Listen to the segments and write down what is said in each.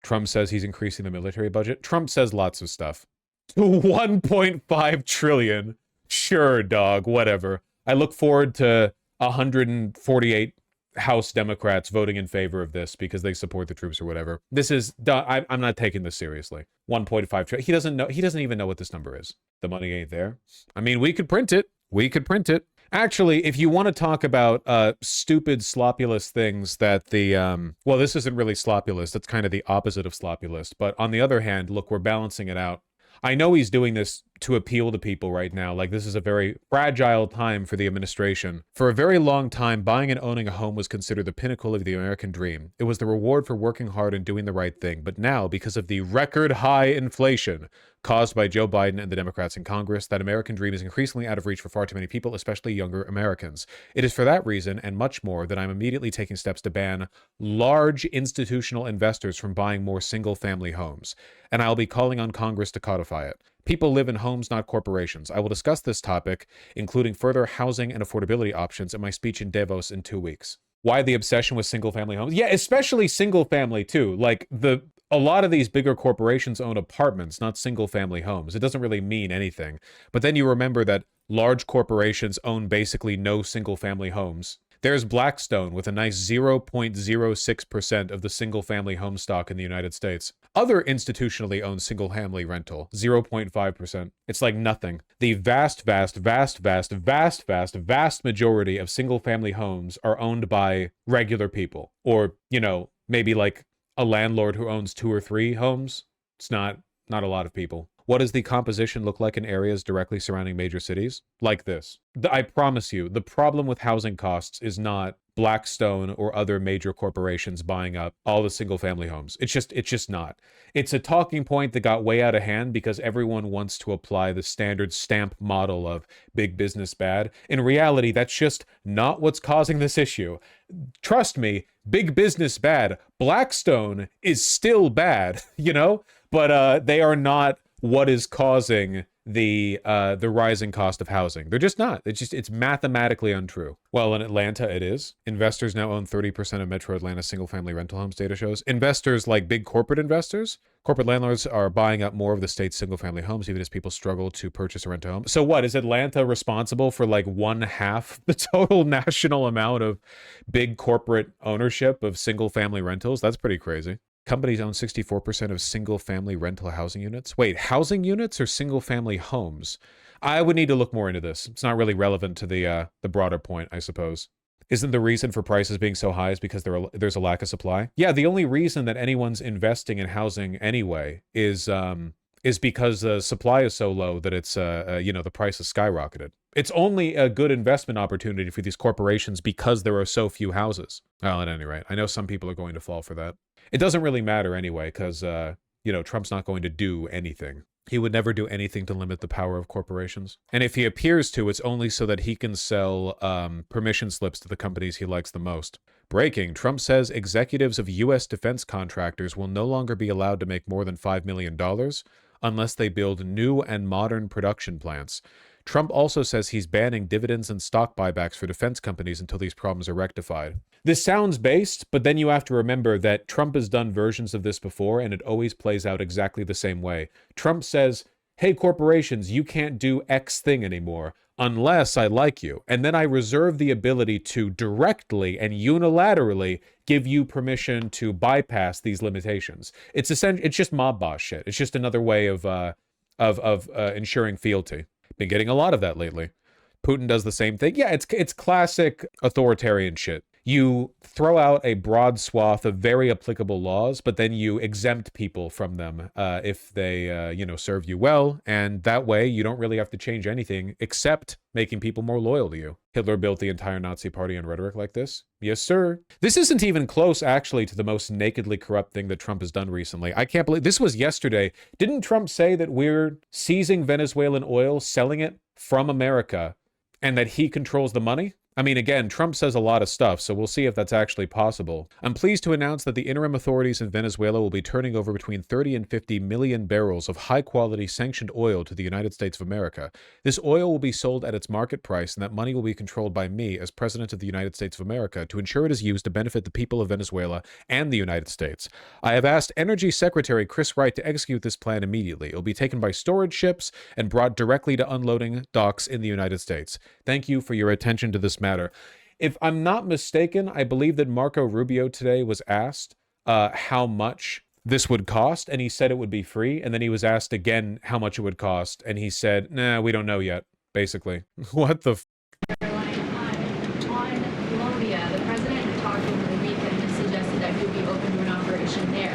Trump says he's increasing the military budget. Trump says lots of stuff. 1.5 trillion. Sure, dog, whatever. I look forward to 148 House Democrats voting in favor of this because they support the troops or whatever. This is, I'm not taking this seriously. 1.5 trillion. He doesn't know. He doesn't even know what this number is. The money ain't there. I mean, we could print it. We could print it. Actually, if you want to talk about stupid sloppulous things that the, well, this isn't really sloppulous. That's kind of the opposite of sloppulous. But on the other hand, look, we're balancing it out. I know he's doing this to appeal to people right now. Like, this is a very fragile time for the administration. For a very long time, buying and owning a home was considered the pinnacle of the American dream. It was the reward for working hard and doing the right thing. But now, because of the record high inflation caused by Joe Biden and the Democrats in Congress, that American dream is increasingly out of reach for far too many people, especially younger Americans. It is for that reason, and much more, that I'm immediately taking steps to ban large institutional investors from buying more single-family homes. And I'll be calling on Congress to codify it. People live in homes, not corporations. I will discuss this topic, including further housing and affordability options, in my speech in Davos in 2 weeks. Why the obsession with single-family homes? Yeah, especially single-family, too. Like, a lot of these bigger corporations own apartments, not single-family homes. It doesn't really mean anything. But then you remember that large corporations own basically no single-family homes. There's Blackstone with a nice 0.06% of the single-family home stock in the United States. Other institutionally owned single-family rental, 0.5%. It's like nothing. The vast majority of single-family homes are owned by regular people. Or, you know, maybe like a landlord who owns 2 or 3 homes. It's not a lot of people. What does the composition look like in areas directly surrounding major cities? Like this. I promise you, the problem with housing costs is not Blackstone or other major corporations buying up all the single-family homes. It's just not. It's a talking point that got way out of hand because everyone wants to apply the standard stamp model of big business bad. In reality, that's just not what's causing this issue. Trust me, big business bad. Blackstone is still bad, you know? But they are not what is causing the rising cost of housing. They're just not. It's mathematically untrue. Well, in Atlanta, it is. Investors now own 30% of Metro Atlanta single-family rental homes, data shows. Investors, like big corporate investors, corporate landlords are buying up more of the state's single-family homes, even as people struggle to purchase or rent a home. So what, is Atlanta responsible for like 1/2 the total national amount of big corporate ownership of single-family rentals? That's pretty crazy. Companies own 64% of single-family rental housing units. Wait, housing units or single-family homes? I would need to look more into this. It's not really relevant to the broader point, I suppose. Isn't the reason for prices being so high is because there's a lack of supply? Yeah, the only reason that anyone's investing in housing anyway is because the supply is so low that it's the price has skyrocketed. It's only a good investment opportunity for these corporations because there are so few houses. Well, at any rate, I know some people are going to fall for that. It doesn't really matter anyway, because, Trump's not going to do anything. He would never do anything to limit the power of corporations. And if he appears to, it's only so that he can sell permission slips to the companies he likes the most. Breaking, Trump says executives of U.S. defense contractors will no longer be allowed to make more than $5 million unless they build new and modern production plants. Trump also says he's banning dividends and stock buybacks for defense companies until these problems are rectified. This sounds based, but then you have to remember that Trump has done versions of this before, and it always plays out exactly the same way. Trump says, hey, corporations, you can't do X thing anymore unless I like you. And then I reserve the ability to directly and unilaterally give you permission to bypass these limitations. It's just mob boss shit. It's just another way of ensuring fealty. Been getting a lot of that lately. Putin does the same thing. Yeah, it's classic authoritarian shit. You throw out a broad swath of very applicable laws, but then you exempt people from them if they, serve you well. And that way, you don't really have to change anything except making people more loyal to you. Hitler built the entire Nazi party on rhetoric like this. Yes, sir. This isn't even close, actually, to the most nakedly corrupt thing that Trump has done recently. I can't believe this was yesterday. Didn't Trump say that we're seizing Venezuelan oil, selling it from America, and that he controls the money? I mean, again, Trump says a lot of stuff, so we'll see if that's actually possible. I'm pleased to announce that the interim authorities in Venezuela will be turning over between 30 and 50 million barrels of high-quality sanctioned oil to the United States of America. This oil will be sold at its market price, and that money will be controlled by me as President of the United States of America to ensure it is used to benefit the people of Venezuela and the United States. I have asked Energy Secretary Chris Wright to execute this plan immediately. It will be taken by storage ships and brought directly to unloading docks in the United States. Thank you for your attention to this matter. If I'm not mistaken, I believe that Marco Rubio today was asked how much this would cost, and he said it would be free, and then he was asked again how much it would cost, and he said, nah, we don't know yet, basically. What the On Colombia, the president talked over the weekend and suggested that he would be open to an operation there.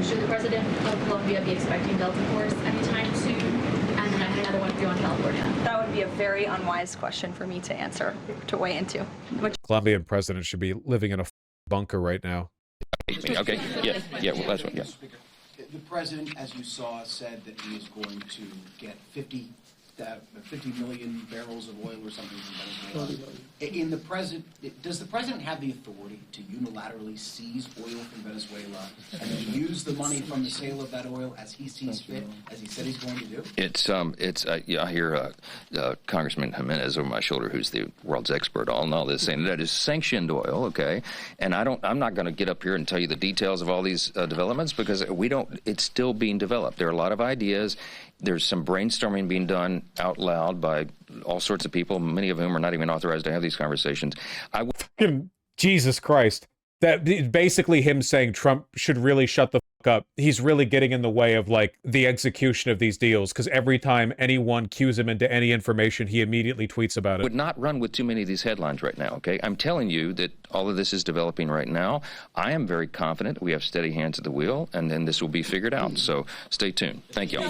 Should the president of Colombia be expecting Delta Force anytime soon? And then I had another one for you on California. That would be a very unwise question for me to answer, to weigh into. Colombian president should be living in a bunker right now. Okay, yeah, well, that's what, yeah. The president, as you saw, said that he is going to get 50 million barrels of oil or something from Venezuela. Does the president have the authority to unilaterally seize oil from Venezuela and then use the money from the sale of that oil as he sees fit, as he said he's going to do? I hear Congressman Jimenez over my shoulder, who's the world's expert on all this, saying that is sanctioned oil, okay? And I'm not going to get up here and tell you the details of all these developments because it's still being developed. There are a lot of ideas. There's some brainstorming being done out loud by all sorts of people, many of whom are not even authorized to have these conversations. Jesus Christ. That basically him saying Trump should really shut the fuck up. He's really getting in the way of like the execution of these deals because every time anyone cues him into any information, he immediately tweets about it. Would not run with too many of these headlines right now, okay? I'm telling you that all of this is developing right now. I am very confident we have steady hands at the wheel, and then this will be figured out. So stay tuned. Thank you.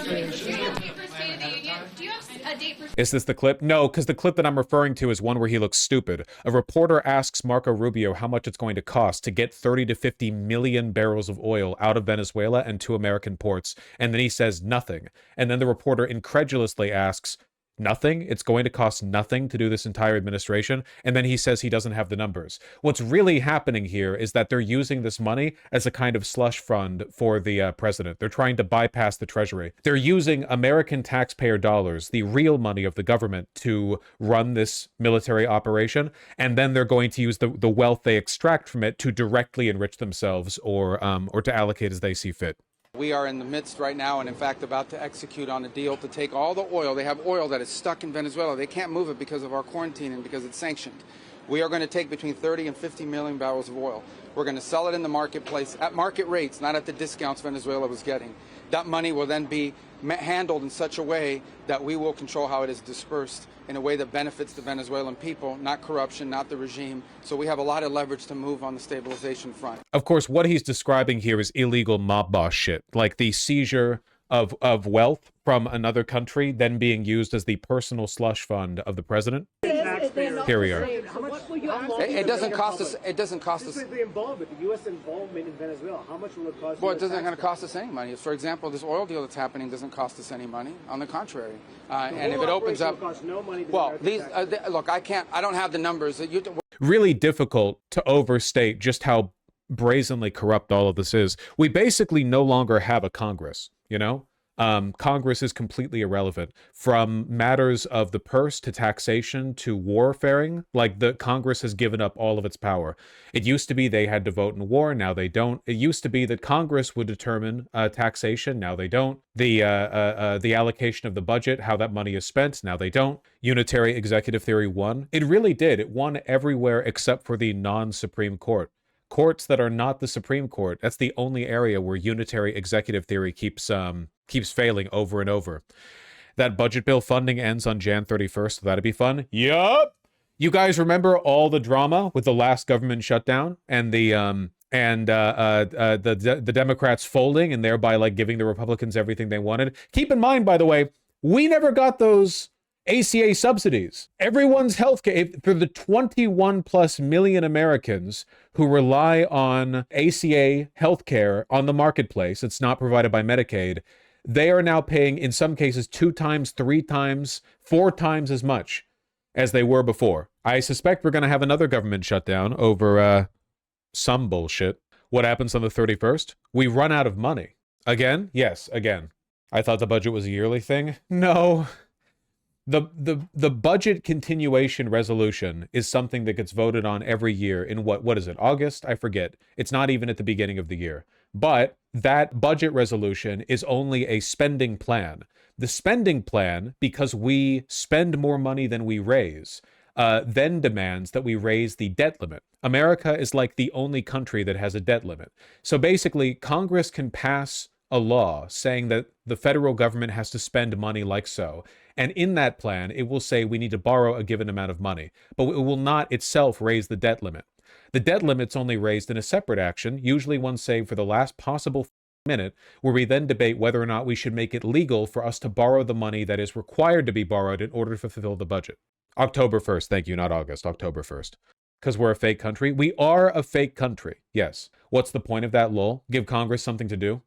Is this the clip? No, because the clip that I'm referring to is one where he looks stupid. A reporter asks Marco Rubio how much it's going to cost to get 30 to 50 million barrels of oil out of Venezuela and to American ports, and then he says nothing. And then the reporter incredulously asks, nothing? It's going to cost nothing to do this entire administration? And then he says he doesn't have the numbers. What's really happening here is that they're using this money as a kind of slush fund for the president. They're trying to bypass the Treasury. They're using American taxpayer dollars, the real money of the government, to run this military operation, and then they're going to use the wealth they extract from it to directly enrich themselves or to allocate as they see fit. We are in the midst right now and, in fact, about to execute on a deal to take all the oil. They have oil that is stuck in Venezuela. They can't move it because of our quarantine and because it's sanctioned. We are going to take between 30 and 50 million barrels of oil. We're going to sell it in the marketplace at market rates, not at the discounts Venezuela was getting. That money will then be handled in such a way that we will control how it is dispersed in a way that benefits the Venezuelan people, not corruption, not the regime. So we have a lot of leverage to move on the stabilization front. Of course, what he's describing here is illegal mob boss shit, like the seizure of wealth from another country then being used as the personal slush fund of the president. Here we are. It doesn't cost us. It doesn't cost us. The involvement, the U.S. involvement in Venezuela. How much will it cost? Well, it isn't going to cost us any money. For example, this oil deal that's happening doesn't cost us any money. On the contrary, and if it opens up, costs no money. Well, look, I can't. I don't have the numbers. Really difficult to overstate just how brazenly corrupt all of this is. We basically no longer have a Congress, you know? Congress is completely irrelevant. From matters of the purse to taxation to warfaring, like the Congress has given up all of its power. It used to be they had to vote in war, now they don't. It used to be that Congress would determine taxation, now they don't. The allocation of the budget, how that money is spent, now they don't. Unitary executive theory won. It really did. It won everywhere except for the non-Supreme Court. Courts that are not the Supreme Court, that's the only area where unitary executive theory keeps failing over and over. That budget bill funding ends on Jan 31st, so that'd be fun. Yup! You guys remember all the drama with the last government shutdown and the Democrats folding and thereby like giving the Republicans everything they wanted? Keep in mind, by the way, we never got those ACA subsidies. Everyone's healthcare, for the 21 plus million Americans who rely on ACA healthcare on the marketplace, it's not provided by Medicaid, they are now paying, in some cases, 2 times, 3 times, 4 times as much as they were before. I suspect we're going to have another government shutdown over some bullshit. What happens on the 31st? We run out of money. Again? Yes, again. I thought the budget was a yearly thing. No. The budget continuation resolution is something that gets voted on every year in what is it, August? I forget. It's not even at the beginning of the year. But that budget resolution is only a spending plan. The spending plan, because we spend more money than we raise, then demands that we raise the debt limit. America is like the only country that has a debt limit. So basically, Congress can pass a law saying that the federal government has to spend money like so. And in that plan, it will say we need to borrow a given amount of money, but it will not itself raise the debt limit. The debt limit's only raised in a separate action, usually one saved for the last possible minute, where we then debate whether or not we should make it legal for us to borrow the money that is required to be borrowed in order to fulfill the budget. October 1st, thank you, not August, October 1st. Because we're a fake country? We are a fake country, yes. What's the point of that, lol? Give Congress something to do?